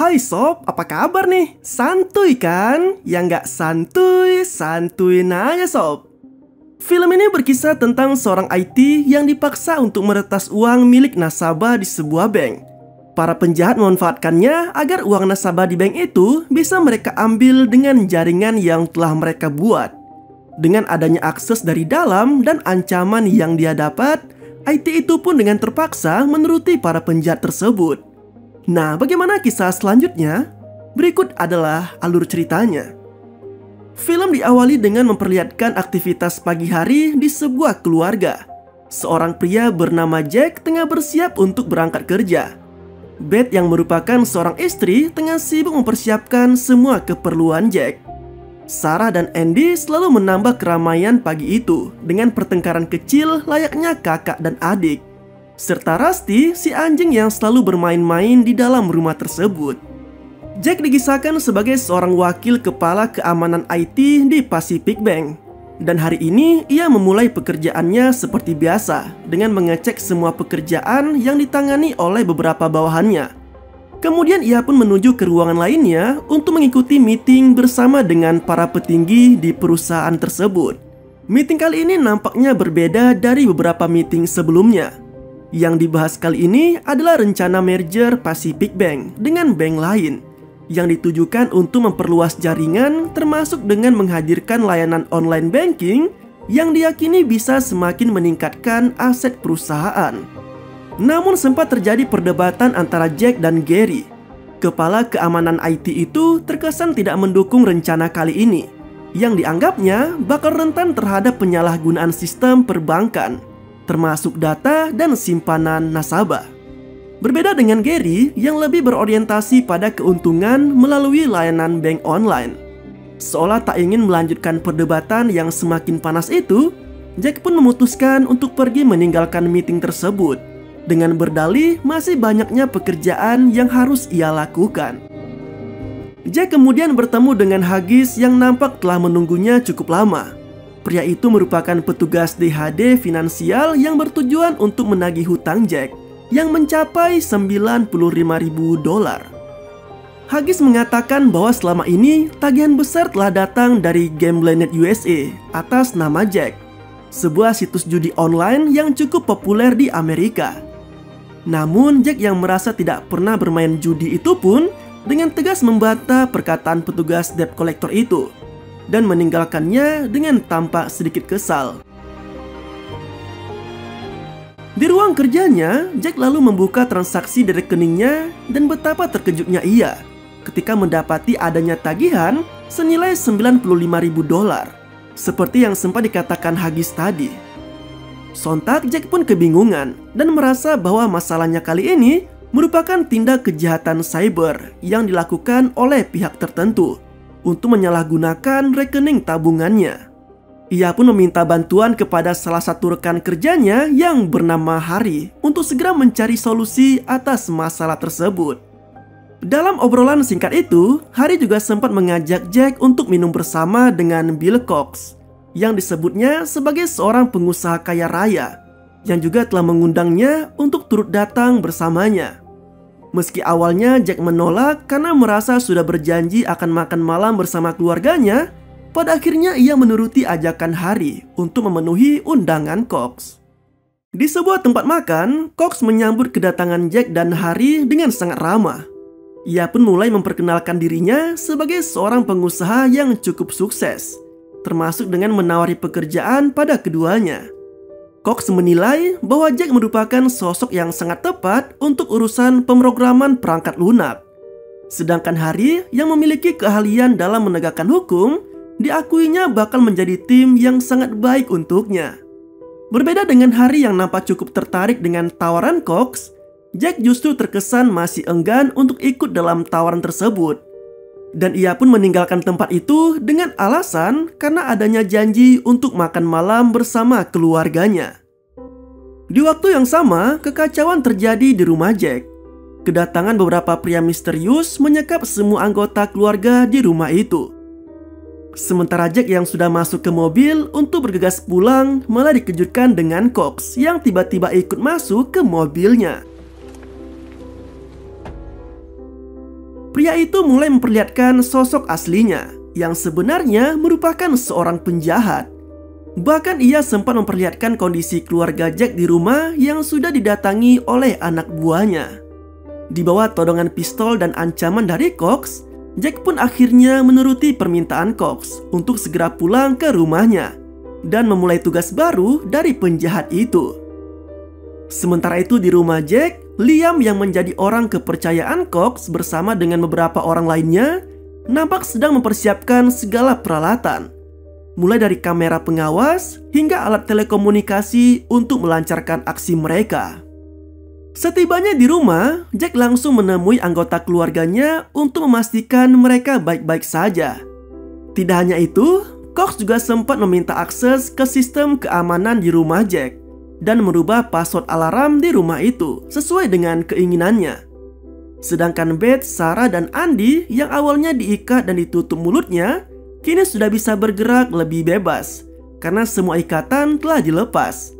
Hai sob, apa kabar nih? Santuy kan? Yang nggak santuy, santuin aja sob. Film ini berkisah tentang seorang IT yang dipaksa untuk meretas uang milik nasabah di sebuah bank. Para penjahat memanfaatkannya agar uang nasabah di bank itu bisa mereka ambil dengan jaringan yang telah mereka buat. Dengan adanya akses dari dalam dan ancaman yang dia dapat, IT itu pun dengan terpaksa menuruti para penjahat tersebut. Nah, bagaimana kisah selanjutnya? Berikut adalah alur ceritanya. Film diawali dengan memperlihatkan aktivitas pagi hari di sebuah keluarga. Seorang pria bernama Jack tengah bersiap untuk berangkat kerja. Beth yang merupakan seorang istri tengah sibuk mempersiapkan semua keperluan Jack. Sarah dan Andy selalu menambah keramaian pagi itu dengan pertengkaran kecil layaknya kakak dan adik. Serta Rusty, si anjing yang selalu bermain-main di dalam rumah tersebut. Jack dikisahkan sebagai seorang wakil kepala keamanan IT di Pacific Bank. Dan hari ini ia memulai pekerjaannya seperti biasa dengan mengecek semua pekerjaan yang ditangani oleh beberapa bawahannya. Kemudian ia pun menuju ke ruangan lainnya untuk mengikuti meeting bersama dengan para petinggi di perusahaan tersebut. Meeting kali ini nampaknya berbeda dari beberapa meeting sebelumnya. Yang dibahas kali ini adalah rencana merger Pacific Bank dengan bank lain yang ditujukan untuk memperluas jaringan, termasuk dengan menghadirkan layanan online banking yang diyakini bisa semakin meningkatkan aset perusahaan. Namun sempat terjadi perdebatan antara Jack dan Gary. Kepala keamanan IT itu terkesan tidak mendukung rencana kali ini yang dianggapnya bakal rentan terhadap penyalahgunaan sistem perbankan, termasuk data dan simpanan nasabah. Berbeda dengan Gary yang lebih berorientasi pada keuntungan melalui layanan bank online. Seolah tak ingin melanjutkan perdebatan yang semakin panas itu, Jack pun memutuskan untuk pergi meninggalkan meeting tersebut dengan berdalih masih banyaknya pekerjaan yang harus ia lakukan. Jack kemudian bertemu dengan Haggis yang nampak telah menunggunya cukup lama. Pria itu merupakan petugas DHD finansial yang bertujuan untuk menagih hutang Jack yang mencapai $95.000. Haggis mengatakan bahwa selama ini tagihan besar telah datang dari Gamblenet USA atas nama Jack, sebuah situs judi online yang cukup populer di Amerika. Namun Jack yang merasa tidak pernah bermain judi itu pun dengan tegas membantah perkataan petugas debt collector itu dan meninggalkannya dengan tampak sedikit kesal. Di ruang kerjanya, Jack lalu membuka transaksi di rekeningnya dan betapa terkejutnya ia ketika mendapati adanya tagihan senilai $95.000, seperti yang sempat dikatakan Haggis tadi. Sontak Jack pun kebingungan dan merasa bahwa masalahnya kali ini merupakan tindak kejahatan cyber yang dilakukan oleh pihak tertentu untuk menyalahgunakan rekening tabungannya. Ia pun meminta bantuan kepada salah satu rekan kerjanya yang bernama Harry untuk segera mencari solusi atas masalah tersebut. Dalam obrolan singkat itu, Harry juga sempat mengajak Jack untuk minum bersama dengan Bill Cox yang disebutnya sebagai seorang pengusaha kaya raya yang juga telah mengundangnya untuk turut datang bersamanya. Meski awalnya Jack menolak karena merasa sudah berjanji akan makan malam bersama keluarganya, pada akhirnya ia menuruti ajakan Harry untuk memenuhi undangan Cox. Di sebuah tempat makan, Cox menyambut kedatangan Jack dan Harry dengan sangat ramah. Ia pun mulai memperkenalkan dirinya sebagai seorang pengusaha yang cukup sukses, termasuk dengan menawari pekerjaan pada keduanya. Cox menilai bahwa Jack merupakan sosok yang sangat tepat untuk urusan pemrograman perangkat lunak. Sedangkan Harry yang memiliki keahlian dalam menegakkan hukum, diakuinya bakal menjadi tim yang sangat baik untuknya. Berbeda dengan Harry yang nampak cukup tertarik dengan tawaran Cox, Jack justru terkesan masih enggan untuk ikut dalam tawaran tersebut. Dan ia pun meninggalkan tempat itu dengan alasan karena adanya janji untuk makan malam bersama keluarganya. Di waktu yang sama, kekacauan terjadi di rumah Jack. Kedatangan beberapa pria misterius menyekap semua anggota keluarga di rumah itu. Sementara Jack yang sudah masuk ke mobil untuk bergegas pulang malah dikejutkan dengan Cox yang tiba-tiba ikut masuk ke mobilnya. pria itu mulai memperlihatkan sosok aslinya yang sebenarnya merupakan seorang penjahat. Bahkan ia sempat memperlihatkan kondisi keluarga Jack di rumah yang sudah didatangi oleh anak buahnya. Di bawah todongan pistol dan ancaman dari Cox, Jack pun akhirnya menuruti permintaan Cox untuk segera pulang ke rumahnya dan memulai tugas baru dari penjahat itu. Sementara itu di rumah Jack, Liam yang menjadi orang kepercayaan Cox bersama dengan beberapa orang lainnya nampak sedang mempersiapkan segala peralatan, mulai dari kamera pengawas hingga alat telekomunikasi untuk melancarkan aksi mereka. Setibanya di rumah, Jack langsung menemui anggota keluarganya untuk memastikan mereka baik-baik saja. Tidak hanya itu, Cox juga sempat meminta akses ke sistem keamanan di rumah Jack dan merubah password alarm di rumah itu sesuai dengan keinginannya. Sedangkan Beth, Sarah, dan Andy yang awalnya diikat dan ditutup mulutnya, kini sudah bisa bergerak lebih bebas karena semua ikatan telah dilepas.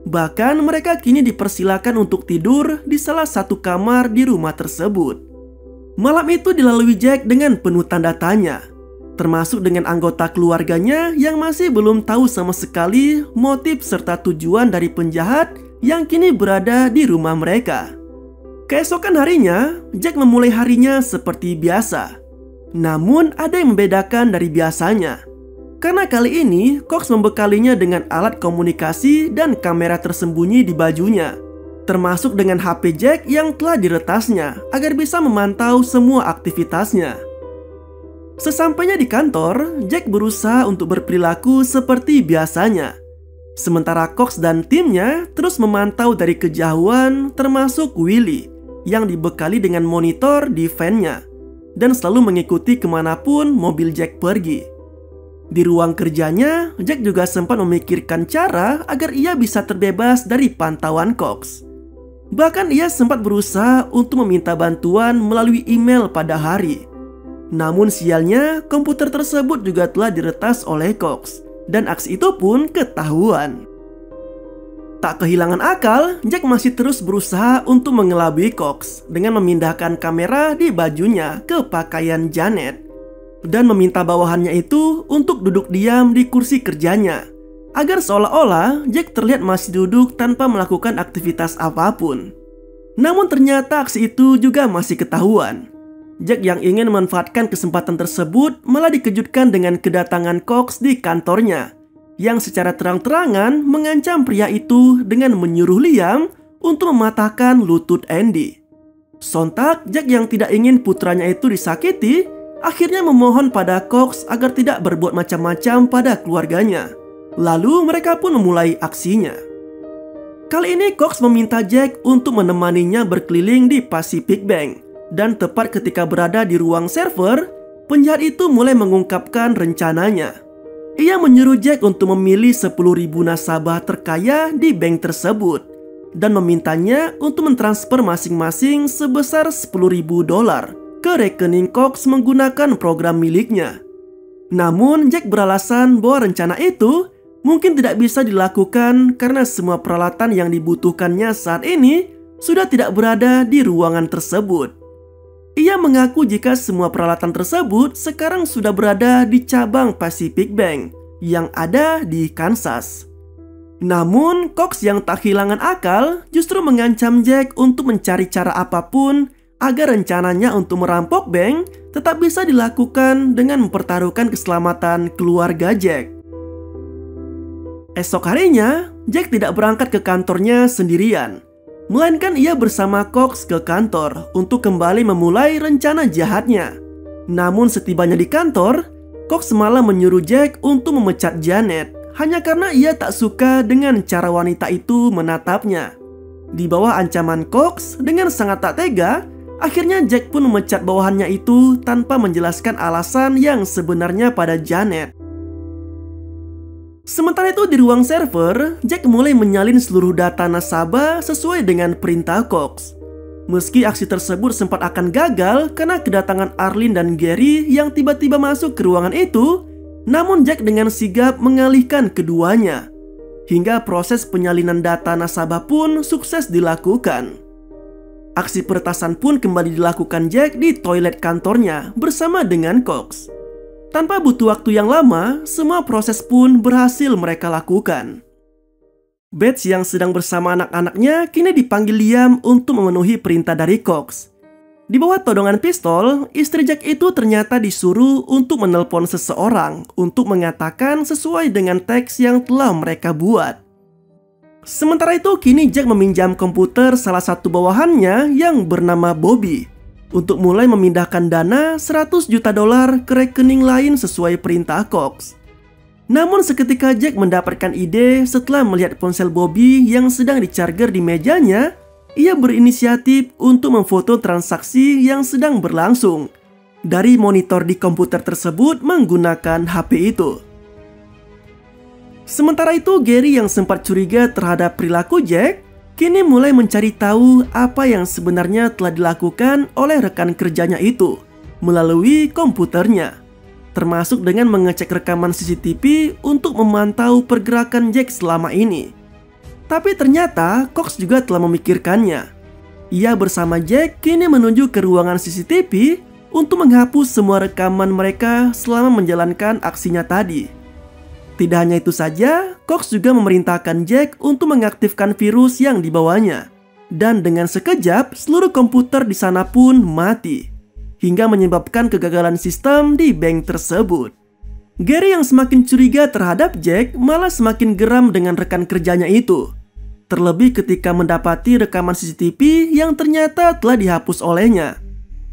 Bahkan mereka kini dipersilakan untuk tidur di salah satu kamar di rumah tersebut. Malam itu dilalui Jack dengan penuh tanda tanya, termasuk dengan anggota keluarganya yang masih belum tahu sama sekali motif serta tujuan dari penjahat yang kini berada di rumah mereka. Keesokan harinya, Jack memulai harinya seperti biasa. Namun ada yang membedakan dari biasanya. Karena kali ini Cox membekalinya dengan alat komunikasi dan kamera tersembunyi di bajunya, termasuk dengan HP Jack yang telah diretasnya agar bisa memantau semua aktivitasnya. Sesampainya di kantor, Jack berusaha untuk berperilaku seperti biasanya. Sementara Cox dan timnya terus memantau dari kejauhan, termasuk Willie yang dibekali dengan monitor di van-nya dan selalu mengikuti kemanapun mobil Jack pergi. Di ruang kerjanya, Jack juga sempat memikirkan cara agar ia bisa terbebas dari pantauan Cox. Bahkan ia sempat berusaha untuk meminta bantuan melalui email pada hari. Namun sialnya, komputer tersebut juga telah diretas oleh Cox dan aksi itu pun ketahuan. Tak kehilangan akal, Jack masih terus berusaha untuk mengelabui Cox dengan memindahkan kamera di bajunya ke pakaian Janet dan meminta bawahannya itu untuk duduk diam di kursi kerjanya agar seolah-olah Jack terlihat masih duduk tanpa melakukan aktivitas apapun. Namun ternyata aksi itu juga masih ketahuan. Jack yang ingin memanfaatkan kesempatan tersebut malah dikejutkan dengan kedatangan Cox di kantornya yang secara terang-terangan mengancam pria itu dengan menyuruh Liam untuk mematahkan lutut Andy. Sontak, Jack yang tidak ingin putranya itu disakiti akhirnya memohon pada Cox agar tidak berbuat macam-macam pada keluarganya. Lalu mereka pun memulai aksinya. Kali ini Cox meminta Jack untuk menemaninya berkeliling di Pacific Bank. Dan tepat ketika berada di ruang server, penjahat itu mulai mengungkapkan rencananya. Ia menyuruh Jack untuk memilih 10.000 nasabah terkaya di bank tersebut dan memintanya untuk mentransfer masing-masing sebesar $10.000 ke rekening Cox menggunakan program miliknya. Namun Jack beralasan bahwa rencana itu mungkin tidak bisa dilakukan karena semua peralatan yang dibutuhkannya saat ini sudah tidak berada di ruangan tersebut. Ia mengaku jika semua peralatan tersebut sekarang sudah berada di cabang Pacific Bank yang ada di Kansas. Namun Cox yang tak kehilangan akal justru mengancam Jack untuk mencari cara apapun agar rencananya untuk merampok bank tetap bisa dilakukan dengan mempertaruhkan keselamatan keluarga Jack. Esok harinya, Jack tidak berangkat ke kantornya sendirian, melainkan ia bersama Cox ke kantor untuk kembali memulai rencana jahatnya. Namun setibanya di kantor, Cox malah menyuruh Jack untuk memecat Janet hanya karena ia tak suka dengan cara wanita itu menatapnya. Di bawah ancaman Cox dengan sangat tak tega, akhirnya Jack pun memecat bawahannya itu tanpa menjelaskan alasan yang sebenarnya pada Janet. Sementara itu di ruang server, Jack mulai menyalin seluruh data nasabah sesuai dengan perintah Cox. Meski aksi tersebut sempat akan gagal karena kedatangan Arlene dan Gary yang tiba-tiba masuk ke ruangan itu, namun Jack dengan sigap mengalihkan keduanya. Hingga proses penyalinan data nasabah pun sukses dilakukan. Aksi peretasan pun kembali dilakukan Jack di toilet kantornya bersama dengan Cox. Tanpa butuh waktu yang lama, semua proses pun berhasil mereka lakukan. Bates yang sedang bersama anak-anaknya kini dipanggil Liam untuk memenuhi perintah dari Cox. Di bawah todongan pistol, istri Jack itu ternyata disuruh untuk menelpon seseorang untuk mengatakan sesuai dengan teks yang telah mereka buat. Sementara itu, kini Jack meminjam komputer salah satu bawahannya yang bernama Bobby untuk mulai memindahkan dana $100 juta ke rekening lain sesuai perintah Cox. Namun seketika Jack mendapatkan ide setelah melihat ponsel Bobby yang sedang dicharger di mejanya, ia berinisiatif untuk memfoto transaksi yang sedang berlangsung dari monitor di komputer tersebut menggunakan HP itu. Sementara itu, Gary yang sempat curiga terhadap perilaku Jack, kini mulai mencari tahu apa yang sebenarnya telah dilakukan oleh rekan kerjanya itu melalui komputernya, termasuk dengan mengecek rekaman CCTV untuk memantau pergerakan Jack selama ini. Tapi ternyata Cox juga telah memikirkannya. Ia bersama Jack kini menuju ke ruangan CCTV untuk menghapus semua rekaman mereka selama menjalankan aksinya tadi. Tidak hanya itu saja, Cox juga memerintahkan Jack untuk mengaktifkan virus yang dibawanya. Dan dengan sekejap, seluruh komputer di sana pun mati, hingga menyebabkan kegagalan sistem di bank tersebut. Gary yang semakin curiga terhadap Jack malah semakin geram dengan rekan kerjanya itu. Terlebih ketika mendapati rekaman CCTV yang ternyata telah dihapus olehnya.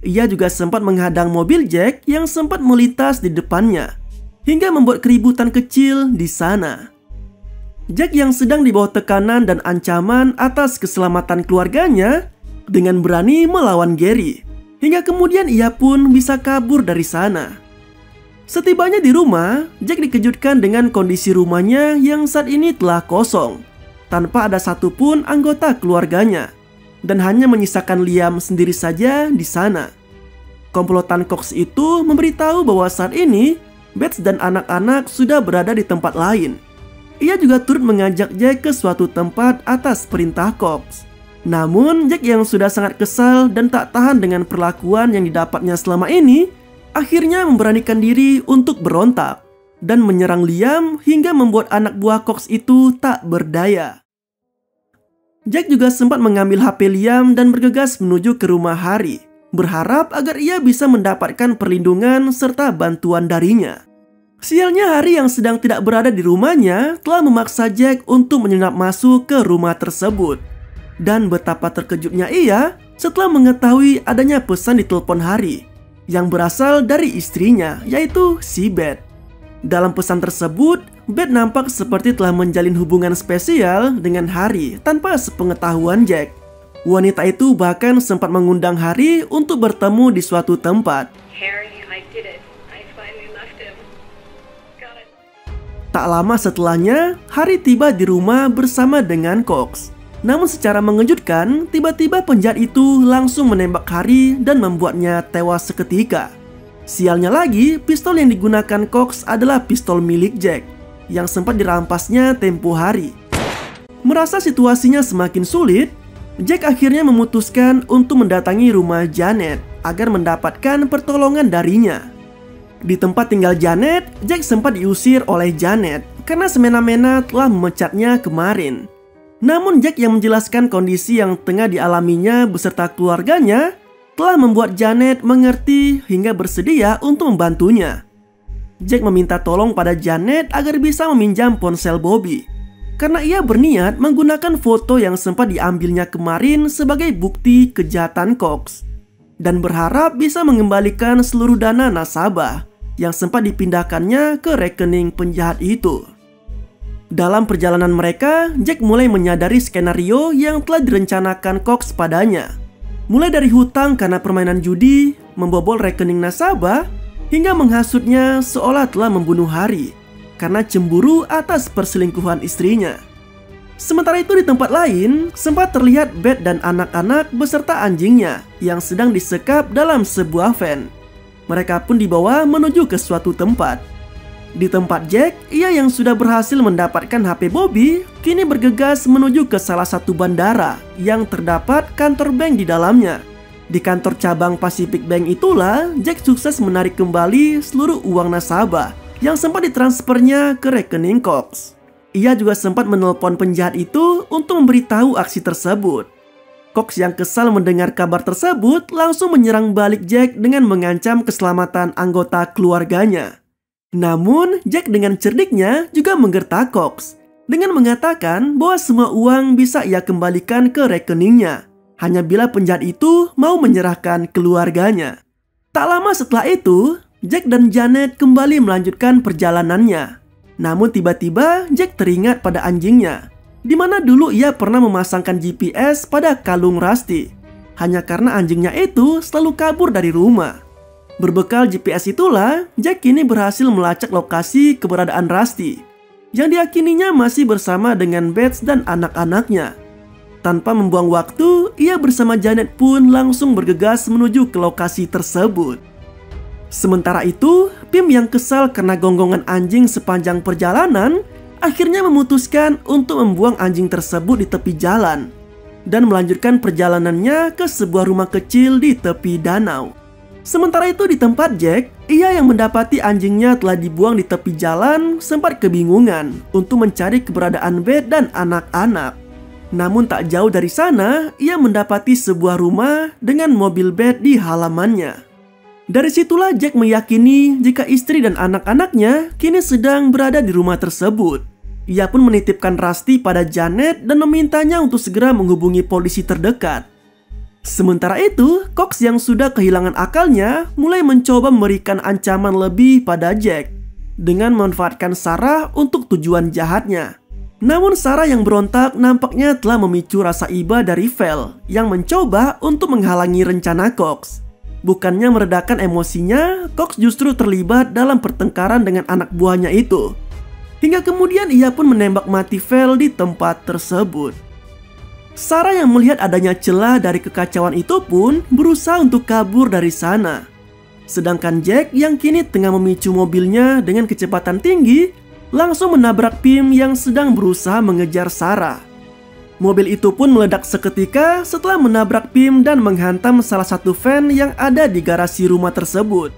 Ia juga sempat menghadang mobil Jack yang sempat melintas di depannya, hingga membuat keributan kecil di sana. Jack yang sedang di bawah tekanan dan ancaman atas keselamatan keluarganya dengan berani melawan Gary, hingga kemudian ia pun bisa kabur dari sana. Setibanya di rumah, Jack dikejutkan dengan kondisi rumahnya yang saat ini telah kosong, tanpa ada satupun anggota keluarganya, dan hanya menyisakan Liam sendiri saja di sana. Komplotan Cox itu memberitahu bahwa saat ini Bates dan anak-anak sudah berada di tempat lain. Ia juga turut mengajak Jack ke suatu tempat atas perintah Cox. Namun Jack yang sudah sangat kesal dan tak tahan dengan perlakuan yang didapatnya selama ini, akhirnya memberanikan diri untuk berontak dan menyerang Liam hingga membuat anak buah Cox itu tak berdaya. Jack juga sempat mengambil HP Liam dan bergegas menuju ke rumah Harry, berharap agar ia bisa mendapatkan perlindungan serta bantuan darinya. Sialnya, Harry yang sedang tidak berada di rumahnya telah memaksa Jack untuk menyelinap masuk ke rumah tersebut. Dan betapa terkejutnya ia setelah mengetahui adanya pesan di telepon Harry yang berasal dari istrinya, yaitu si Beth. Dalam pesan tersebut, Beth nampak seperti telah menjalin hubungan spesial dengan Harry tanpa sepengetahuan Jack. Wanita itu bahkan sempat mengundang Harry untuk bertemu di suatu tempat. Harry, I did it. I finally left him. Got it. Tak lama setelahnya, Harry tiba di rumah bersama dengan Cox. Namun secara mengejutkan, tiba-tiba penjahat itu langsung menembak Harry dan membuatnya tewas seketika. Sialnya lagi, pistol yang digunakan Cox adalah pistol milik Jack yang sempat dirampasnya tempo hari. Merasa situasinya semakin sulit, Jack akhirnya memutuskan untuk mendatangi rumah Janet agar mendapatkan pertolongan darinya. Di tempat tinggal Janet, Jack sempat diusir oleh Janet karena semena-mena telah memecatnya kemarin. Namun Jack yang menjelaskan kondisi yang tengah dialaminya beserta keluarganya telah membuat Janet mengerti hingga bersedia untuk membantunya. Jack meminta tolong pada Janet agar bisa meminjam ponsel Bobby, karena ia berniat menggunakan foto yang sempat diambilnya kemarin sebagai bukti kejahatan Cox, dan berharap bisa mengembalikan seluruh dana nasabah yang sempat dipindahkannya ke rekening penjahat itu. Dalam perjalanan mereka, Jack mulai menyadari skenario yang telah direncanakan Cox padanya. Mulai dari hutang karena permainan judi, membobol rekening nasabah, hingga menghasutnya seolah telah membunuh Harry karena cemburu atas perselingkuhan istrinya. Sementara itu di tempat lain, sempat terlihat Beth dan anak-anak beserta anjingnya yang sedang disekap dalam sebuah van. Mereka pun dibawa menuju ke suatu tempat. Di tempat Jack, ia yang sudah berhasil mendapatkan HP Bobby, kini bergegas menuju ke salah satu bandara yang terdapat kantor bank di dalamnya. Di kantor cabang Pacific Bank itulah, Jack sukses menarik kembali seluruh uang nasabah yang sempat ditransfernya ke rekening Cox. Ia juga sempat menelpon penjahat itu untuk memberitahu aksi tersebut. Cox yang kesal mendengar kabar tersebut langsung menyerang balik Jack dengan mengancam keselamatan anggota keluarganya. Namun, Jack dengan cerdiknya juga menggertak Cox dengan mengatakan bahwa semua uang bisa ia kembalikan ke rekeningnya hanya bila penjahat itu mau menyerahkan keluarganya. Tak lama setelah itu, Jack dan Janet kembali melanjutkan perjalanannya. Namun tiba-tiba Jack teringat pada anjingnya, di mana dulu ia pernah memasangkan GPS pada kalung Rusty, hanya karena anjingnya itu selalu kabur dari rumah. Berbekal GPS itulah, Jack kini berhasil melacak lokasi keberadaan Rusty, yang diyakininya masih bersama dengan Beth dan anak-anaknya. Tanpa membuang waktu, ia bersama Janet pun langsung bergegas menuju ke lokasi tersebut. Sementara itu, Pim yang kesal karena gonggongan anjing sepanjang perjalanan, akhirnya memutuskan untuk membuang anjing tersebut di tepi jalan dan melanjutkan perjalanannya ke sebuah rumah kecil di tepi danau. Sementara itu di tempat Jack, ia yang mendapati anjingnya telah dibuang di tepi jalan sempat kebingungan untuk mencari keberadaan Beth dan anak-anak. Namun tak jauh dari sana, ia mendapati sebuah rumah dengan mobil Beth di halamannya. Dari situlah Jack meyakini jika istri dan anak-anaknya kini sedang berada di rumah tersebut. Ia pun menitipkan Rusty pada Janet dan memintanya untuk segera menghubungi polisi terdekat. Sementara itu, Cox yang sudah kehilangan akalnya mulai mencoba memberikan ancaman lebih pada Jack dengan memanfaatkan Sarah untuk tujuan jahatnya. Namun Sarah yang berontak nampaknya telah memicu rasa iba dari Val yang mencoba untuk menghalangi rencana Cox. Bukannya meredakan emosinya, Cox justru terlibat dalam pertengkaran dengan anak buahnya itu. Hingga kemudian ia pun menembak mati Val di tempat tersebut. Sarah yang melihat adanya celah dari kekacauan itu pun berusaha untuk kabur dari sana. Sedangkan Jack yang kini tengah memicu mobilnya dengan kecepatan tinggi langsung menabrak Pim yang sedang berusaha mengejar Sarah. Mobil itu pun meledak seketika setelah menabrak Pim dan menghantam salah satu van yang ada di garasi rumah tersebut.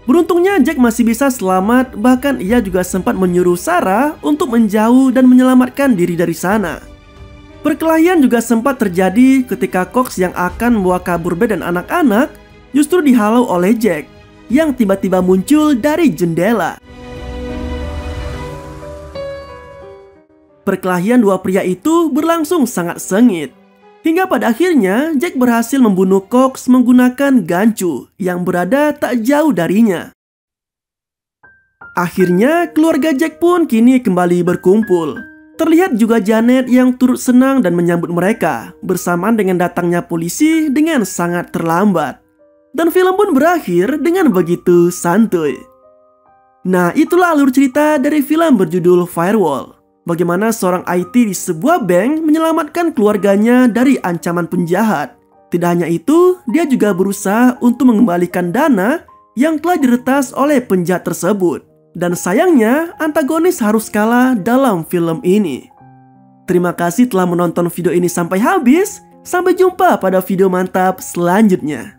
Beruntungnya Jack masih bisa selamat, bahkan ia juga sempat menyuruh Sarah untuk menjauh dan menyelamatkan diri dari sana. Perkelahian juga sempat terjadi ketika Cox yang akan membawa kabur Beth dan anak-anak justru dihalau oleh Jack yang tiba-tiba muncul dari jendela. Perkelahian dua pria itu berlangsung sangat sengit, hingga pada akhirnya Jack berhasil membunuh Cox menggunakan gancu yang berada tak jauh darinya. Akhirnya keluarga Jack pun kini kembali berkumpul. Terlihat juga Janet yang turut senang dan menyambut mereka bersamaan dengan datangnya polisi dengan sangat terlambat. Dan film pun berakhir dengan begitu santuy. Nah, itulah alur cerita dari film berjudul Firewall. Bagaimana seorang IT di sebuah bank menyelamatkan keluarganya dari ancaman penjahat. Tidak hanya itu, dia juga berusaha untuk mengembalikan dana yang telah diretas oleh penjahat tersebut. Dan sayangnya, antagonis harus kalah dalam film ini. Terima kasih telah menonton video ini sampai habis. Sampai jumpa pada video mantap selanjutnya.